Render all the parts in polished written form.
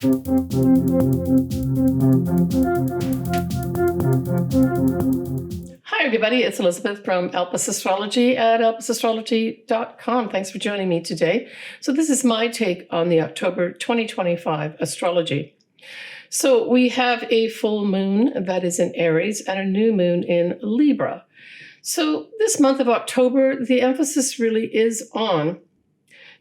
Hi, everybody. It's Elizabeth from Elpis Astrology at elpisastrology.com. Thanks for joining me today. So this is my take on the October 2025 astrology. So we have a full moon that is in Aries and a new moon in Libra. So this month of October, the emphasis really is on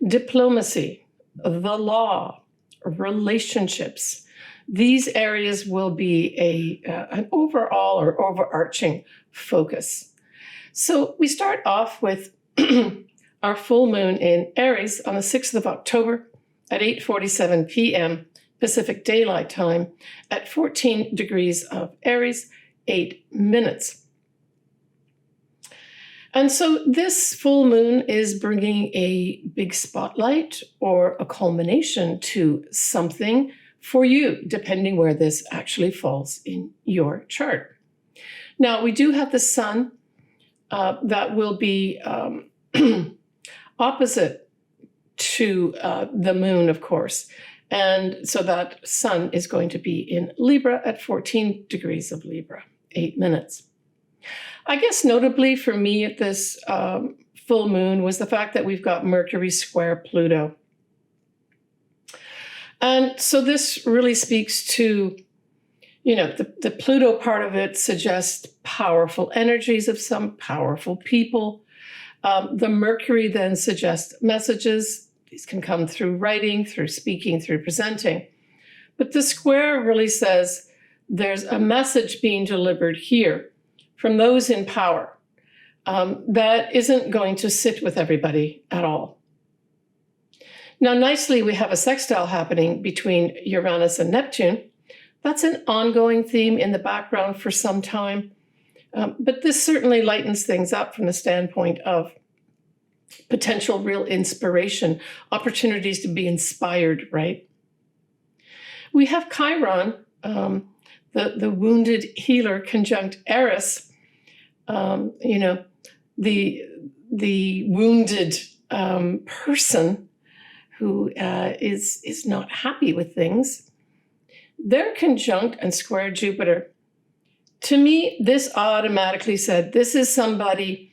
diplomacy, the law, relationships. These areas will be an overall or overarching focus. So we start off with our full moon in Aries on the 6th of October at 8:47 p.m. Pacific Daylight Time at 14 degrees of Aries, 8 minutes. And so this full moon is bringing a big spotlight or a culmination to something for you, depending where this actually falls in your chart. Now, we do have the sun that will be opposite to the moon, of course. And so that sun is going to be in Libra at 14 degrees of Libra, 8 minutes. I guess notably for me at this full moon was the fact that we've got Mercury square Pluto. And so this really speaks to, the Pluto part of it suggests powerful energies of some powerful people. The Mercury then suggests messages. These can come through writing, through speaking, through presenting. But the square really says there's a message being delivered here from those in power that isn't going to sit with everybody at all. Now, nicely, we have a sextile happening between Uranus and Neptune. That's an ongoing theme in the background for some time. But this certainly lightens things up from the standpoint of potential real inspiration, opportunities to be inspired, right? We have Chiron, the wounded healer, conjunct Eris, the wounded person who is not happy with things. They're conjunct and square Jupiter. To me, this automatically said this is somebody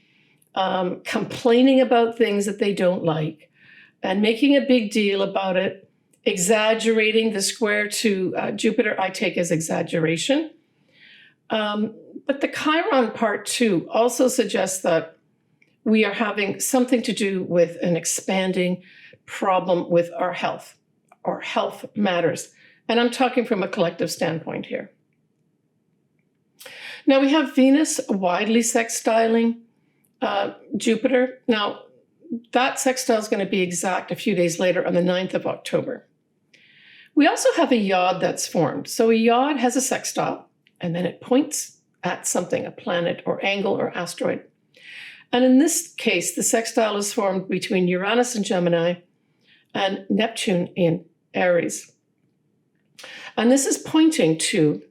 complaining about things that they don't like and making a big deal about it, exaggerating. The square to Jupiter I take as exaggeration. But the Chiron part too also suggests that we are having something to do with an expanding problem with our health. Our health matters. And I'm talking from a collective standpoint here. Now we have Venus widely sextiling Jupiter. Now that sextile is going to be exact a few days later on the 9th of October. We also have a yod that's formed. So a yod has a sextile, and then it points at something, a planet or angle or asteroid. And in this case, the sextile is formed between Uranus in Gemini and Neptune in Aries. And this is pointing to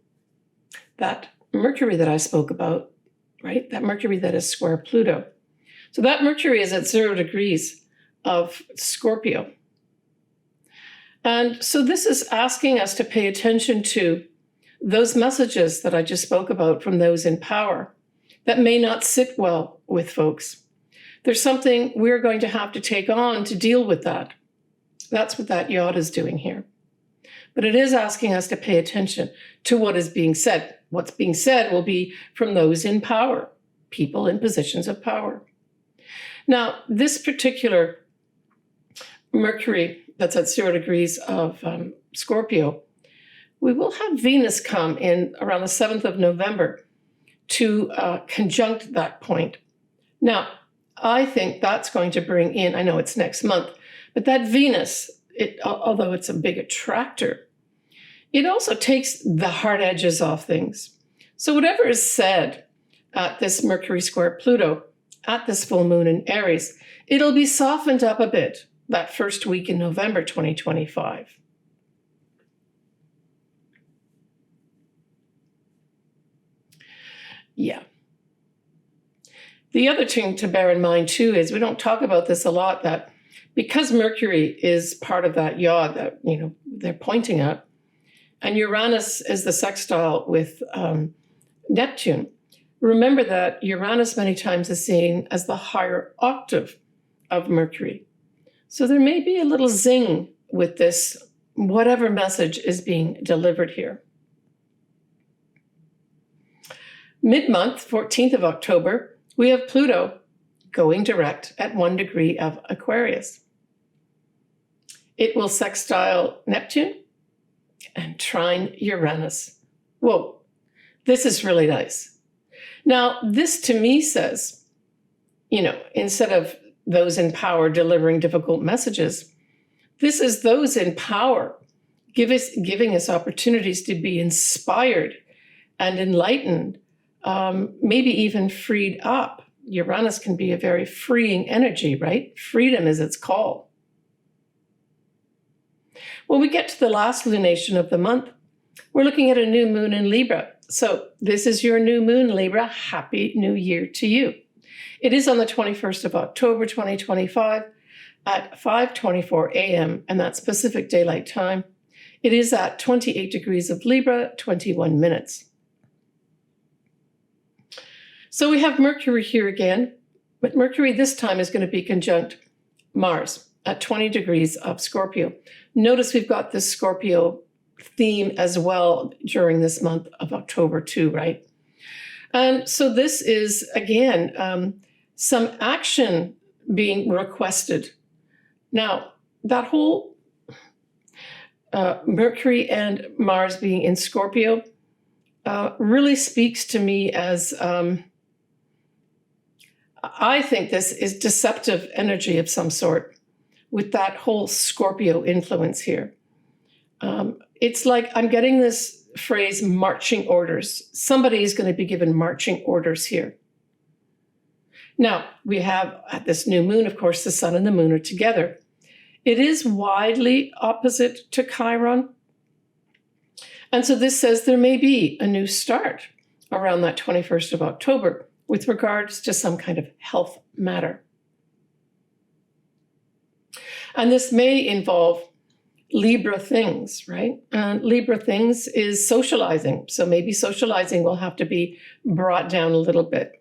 that Mercury that I spoke about, right? That Mercury that is square Pluto. So that Mercury is at 0 degrees of Scorpio. And so this is asking us to pay attention to those messages that I just spoke about from those in power that may not sit well with folks. There's something we're going to have to take on to deal with that. That's what that yod is doing here. But it is asking us to pay attention to what is being said. What's being said will be from those in power, people in positions of power. Now, this particular Mercury that's at 0 degrees of Scorpio, we will have Venus come in around the 7th of November to conjunct that point. Now, I think that's going to bring in, I know it's next month, but that Venus, although it's a big attractor, it also takes the hard edges off things. So whatever is said at this Mercury square Pluto, at this full moon in Aries, it'll be softened up a bit that first week in November 2025. Yeah. The other thing to bear in mind too is we don't talk about this a lot, that because Mercury is part of that yaw that, they're pointing at, and Uranus is the sextile with Neptune. Remember that Uranus many times is seen as the higher octave of Mercury. So there may be a little zing with this, whatever message is being delivered here. Mid-month, 14th of October, we have Pluto going direct at 1 degree of Aquarius. It will sextile Neptune and trine Uranus. Whoa, this is really nice. Now, this to me says, instead of those in power delivering difficult messages, this is those in power giving us opportunities to be inspired and enlightened, maybe even freed up. Uranus can be a very freeing energy, right? Freedom is its call. When we get to the last lunation of the month, we're looking at a new moon in Libra. So this is your new moon, Libra. Happy New Year to you. It is on the 21st of October, 2025 at 5:24 a.m. and that's Pacific Daylight Time. It is at 28 degrees of Libra, 21 minutes. So we have Mercury here again, but Mercury this time is going to be conjunct Mars at 20 degrees of Scorpio. Notice we've got this Scorpio theme as well during this month of October too, right? And so this is, again, some action being requested. Now, that whole Mercury and Mars being in Scorpio really speaks to me as, I think this is deceptive energy of some sort with that whole Scorpio influence here. It's like I'm getting this phrase, marching orders. Somebody is going to be given marching orders here. Now, we have at this new moon, of course, the sun and the moon are together. It is widely opposite to Chiron. And so this says there may be a new start around that 21st of October with regards to some kind of health matter. And this may involve Libra things, right? And Libra things is socializing. So maybe socializing will have to be brought down a little bit.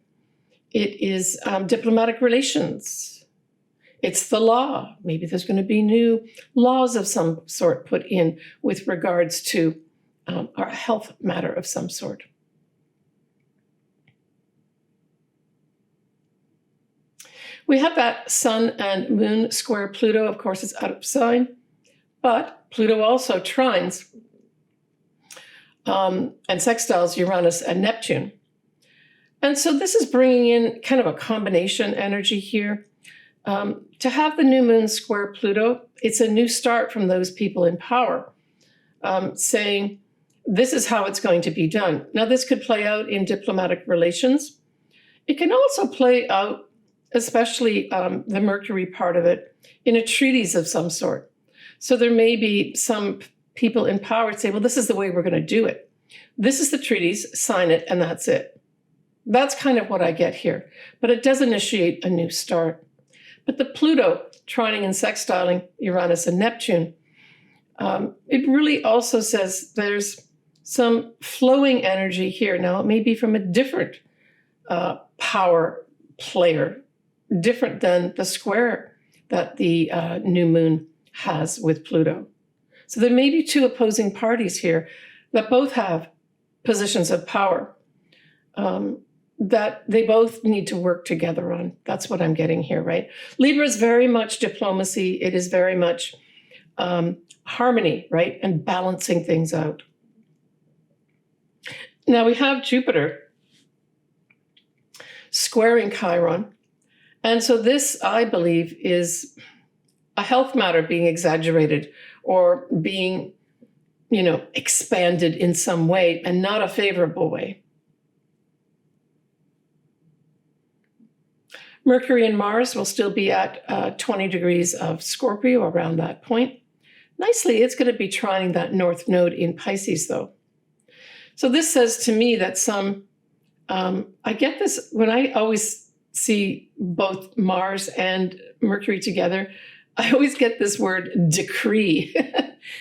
It is diplomatic relations. It's the law. Maybe there's going to be new laws of some sort put in with regards to our health matter of some sort. We have that sun and moon square Pluto. Of course, it's out of sign, but Pluto also trines and sextiles Uranus and Neptune. And so this is bringing in kind of a combination energy here. To have the new moon square Pluto, it's a new start from those people in power, saying this is how it's going to be done. Now, this could play out in diplomatic relations. It can also play out, especially the Mercury part of it, in a treaties of some sort. So there may be some people in power say, well, this is the way we're going to do it. This is the treaties, sign it, and that's it. That's kind of what I get here. But it does initiate a new start. But the Pluto trining and sextiling Uranus and Neptune, it really also says there's some flowing energy here. Now, it may be from a different power player, different than the square that the new moon has with Pluto. So there may be two opposing parties here that both have positions of power that they both need to work together on. That's what I'm getting here, right? Libra is very much diplomacy. It is very much harmony, right? And balancing things out. Now we have Jupiter squaring Chiron. And so this, I believe, is a health matter being exaggerated or being, expanded in some way and not a favorable way. Mercury and Mars will still be at 20 degrees of Scorpio around that point. Nicely, it's going to be trining that north node in Pisces, though. So this says to me that I get this when I always see both Mars and Mercury together. I always get this word decree,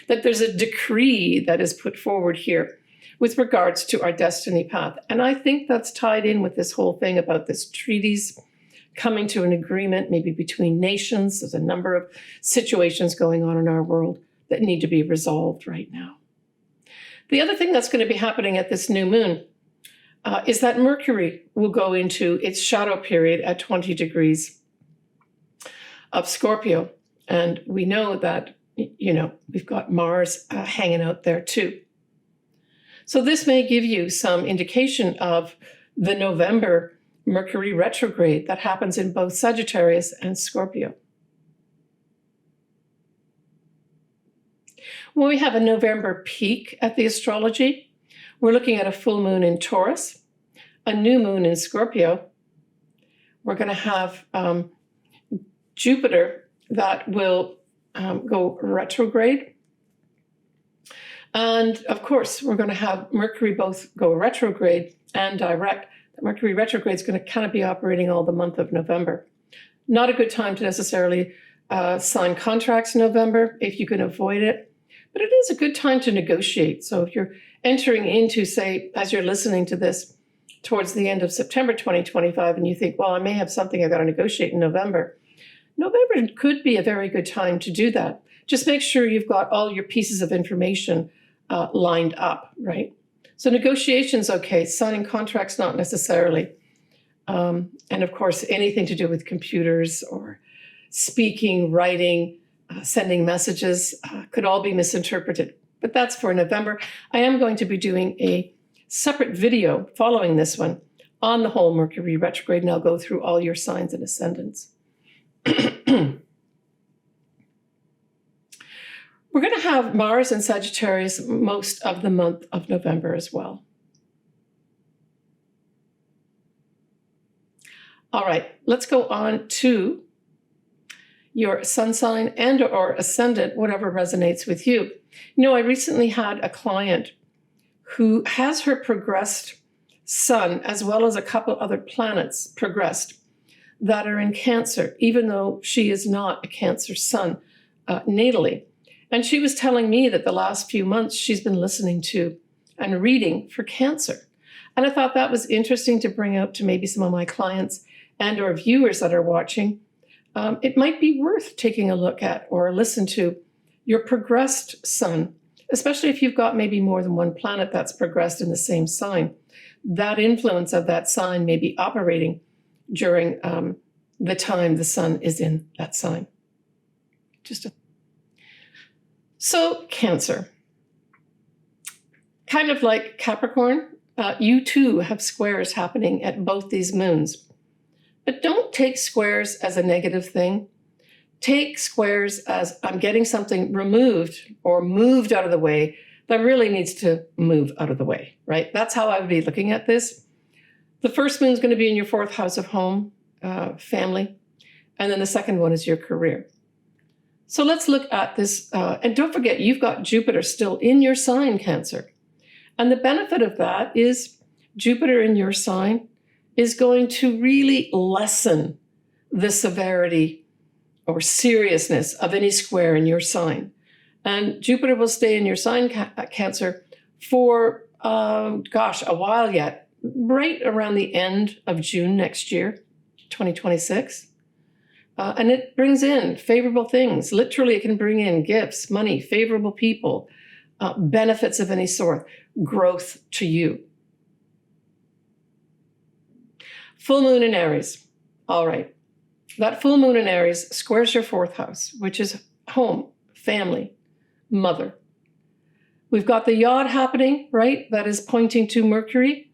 that there's a decree that is put forward here with regards to our destiny path. And I think that's tied in with this whole thing about this treaties coming to an agreement, maybe between nations. There's a number of situations going on in our world that need to be resolved right now. The other thing that's going to be happening at this new moon is that Mercury will go into its shadow period at 20 degrees of Scorpio. And we know that, we've got Mars hanging out there too. So this may give you some indication of the November Mercury retrograde that happens in both Sagittarius and Scorpio. When we have a November peak at the astrology, we're looking at a full moon in Taurus, a new moon in Scorpio. We're going to have Jupiter that will go retrograde. And of course, we're going to have Mercury both go retrograde and direct. The Mercury retrograde is going to kind of be operating all the month of November. Not a good time to necessarily sign contracts in November if you can avoid it. But it is a good time to negotiate. So if you're entering into, say, as you're listening to this, towards the end of September 2025, and you think, well, I may have something I've got to negotiate in November. November could be a very good time to do that. Just make sure you've got all your pieces of information lined up, right? So negotiation's okay, signing contracts not necessarily. And of course, anything to do with computers or speaking, writing, sending messages could all be misinterpreted. But that's for November. I am going to be doing a separate video following this one on the whole Mercury retrograde, and I'll go through all your signs and ascendants. We're going to have Mars in Sagittarius most of the month of November as well. All right, let's go on to your sun sign and or ascendant, whatever resonates with you. I recently had a client who has her progressed sun, as well as a couple other planets progressed, that are in Cancer, even though she is not a Cancer sun natally. And she was telling me that the last few months she's been listening to and reading for Cancer. And I thought that was interesting to bring out to maybe some of my clients and or viewers that are watching. It might be worth taking a look at or listen to your progressed sun, especially if you've got maybe more than one planet that's progressed in the same sign. That influence of that sign may be operating during the time the sun is in that sign. So Cancer, kind of like Capricorn, you too have squares happening at both these moons. But don't take squares as a negative thing. Take squares as I'm getting something removed or moved out of the way that really needs to move out of the way, right? That's how I would be looking at this. The first moon is going to be in your fourth house of home, family, and then the second one is your career. So let's look at this. And don't forget, you've got Jupiter still in your sign, Cancer. And the benefit of that is Jupiter in your sign is going to really lessen the severity or seriousness of any square in your sign. And Jupiter will stay in your sign, Cancer, for, a while yet, right around the end of June next year, 2026. And it brings in favorable things. Literally, it can bring in gifts, money, favorable people, benefits of any sort, growth to you. Full moon in Aries. All right. That full moon in Aries squares your fourth house, which is home, family, mother. We've got the yod happening, right? That is pointing to Mercury.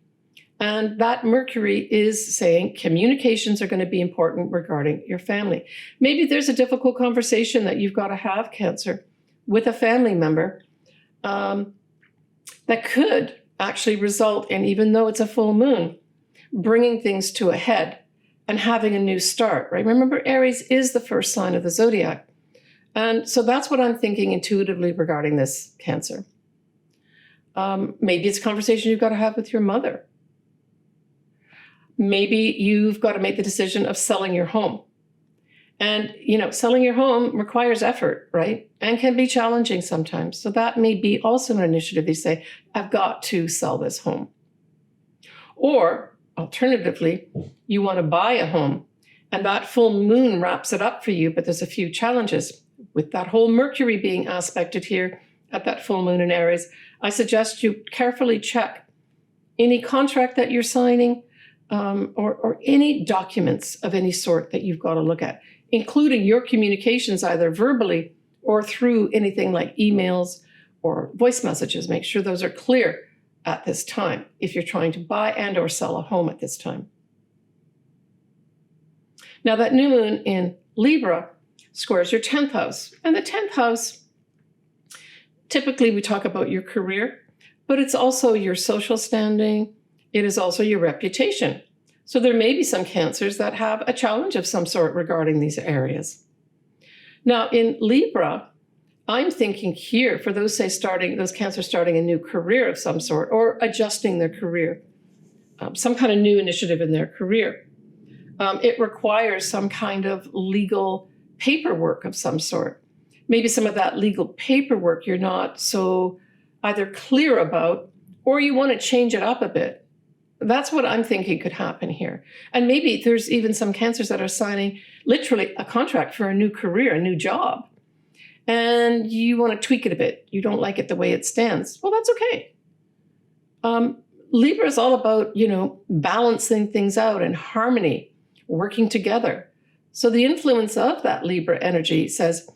And that Mercury is saying communications are going to be important regarding your family. Maybe there's a difficult conversation that you've got to have, Cancer, with a family member that could actually result in, even though it's a full moon, bringing things to a head and having a new start, right? Remember, Aries is the first sign of the zodiac. And so that's what I'm thinking intuitively regarding this, Cancer. Maybe it's a conversation you've got to have with your mother. Maybe you've got to make the decision of selling your home And, selling your home requires effort, right? And can be challenging sometimes. So that may be also an initiative. You say, I've got to sell this home. Or alternatively, you want to buy a home and that full moon wraps it up for you, but there's a few challenges. With that whole Mercury being aspected here at that full moon in Aries, I suggest you carefully check any contract that you're signing or any documents of any sort that you've got to look at, including your communications either verbally or through anything like emails or voice messages. Make sure those are clear at this time if you're trying to buy and or sell a home at this time. Now that new moon in Libra squares your 10th house. And the 10th house, typically we talk about your career, but it's also your social standing. It is also your reputation. So there may be some Cancers that have a challenge of some sort regarding these areas. Now in Libra, I'm thinking here for those Cancers starting a new career of some sort or adjusting their career, some kind of new initiative in their career. It requires some kind of legal paperwork of some sort. Maybe some of that legal paperwork you're not so either clear about or you want to change it up a bit. That's what I'm thinking could happen here. And maybe there's even some Cancers that are signing literally a contract for a new career, a new job. And you want to tweak it a bit. You don't like it the way it stands. Well, that's okay. Libra is all about, balancing things out and harmony, working together. So the influence of that Libra energy says,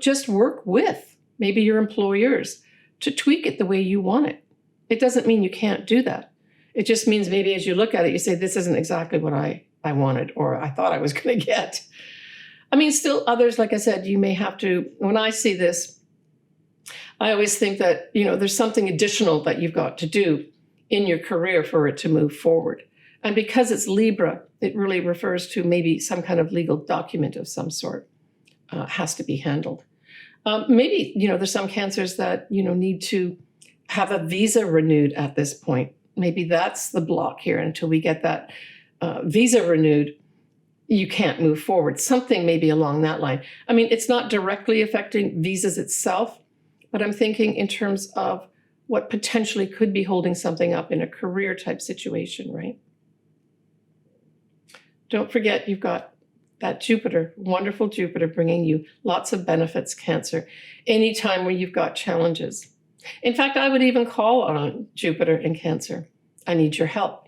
just work with maybe your employers to tweak it the way you want it. It doesn't mean you can't do that. It just means maybe as you look at it, you say, this isn't exactly what I wanted or I thought I was going to get. I mean, still others, like I said, you may have to, when I see this, I always think that, there's something additional that you've got to do in your career for it to move forward. And because it's Libra, it really refers to maybe some kind of legal document of some sort has to be handled. Maybe, there's some Cancers that, need to have a visa renewed at this point. Maybe that's the block here until we get that visa renewed. You can't move forward. Something maybe along that line. I mean, it's not directly affecting visas itself, but I'm thinking in terms of what potentially could be holding something up in a career type situation, right? Don't forget, you've got that Jupiter, wonderful Jupiter, bringing you lots of benefits, Cancer, anytime where you've got challenges. In fact, I would even call on Jupiter in Cancer. I need your help.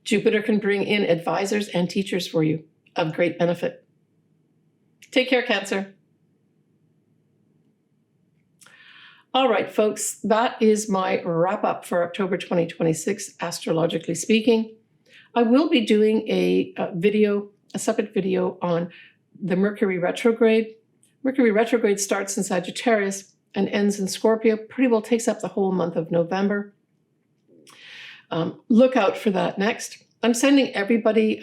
Jupiter can bring in advisors and teachers for you of great benefit. Take care, Cancer. All right, folks, that is my wrap up for October 2026, astrologically speaking. I will be doing a separate video on the Mercury retrograde. Mercury retrograde starts in Sagittarius and ends in Scorpio, pretty well takes up the whole month of November. Look out for that next. I'm sending everybody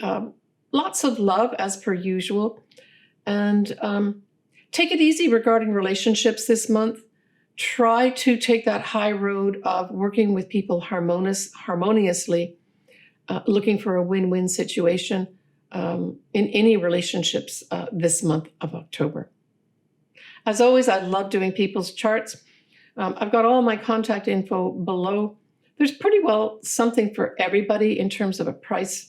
lots of love as per usual. And take it easy regarding relationships this month. Try to take that high road of working with people harmoniously, looking for a win-win situation in any relationships this month of October. As always, I love doing people's charts. I've got all my contact info below. There's pretty well something for everybody in terms of a pricing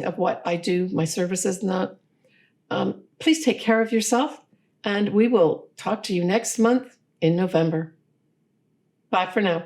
of what I do, my services and that. Please take care of yourself, and we will talk to you next month in November. Bye for now.